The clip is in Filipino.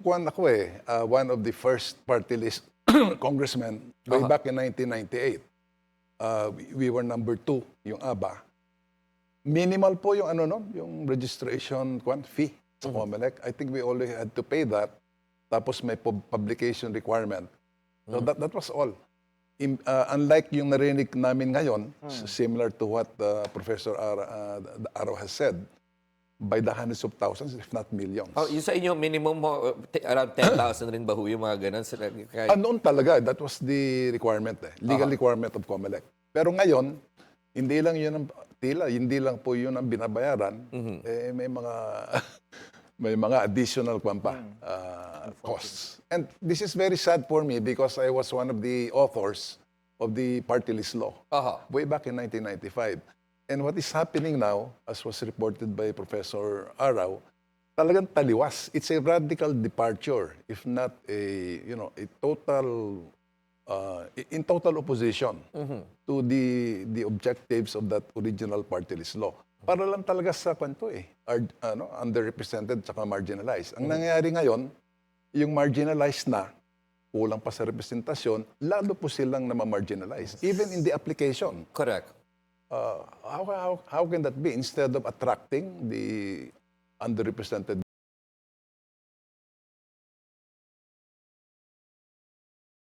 Kuwan ako one of the first party list congressmen way back in 1998. We were number 2, yung ABA. Minimal po yung yung registration fee sa COMELEC. I think we only had to pay that. Tapos may publication requirement. So that was all. Unlike yung narinig namin ngayon, similar to what Professor Aro has said, by the hundreds of thousands, if not millions. Oh, yung sa inyo, minimum mo, around 10,000 rin ba ho yung mga ganun? Noon talaga, that was the requirement legal requirement of COMELEC. Pero ngayon, hindi lang yun ang hindi lang po yun ang binabayaran. May mga may mga additional costs. And this is very sad for me because I was one of the authors of the party list law way back in 1995. And what is happening now, as was reported by Professor Arau, talagang taliwas. It's a radical departure, if not a total in total opposition to the objectives of that original party list law. Para lang talaga sa kwento underrepresented at marginalized. Ang nangyayari ngayon, yung marginalized na, kulang pa sa representasyon, lalo po silang na-marginalize. Even in the application. Correct. How can that be? Instead of attracting the underrepresented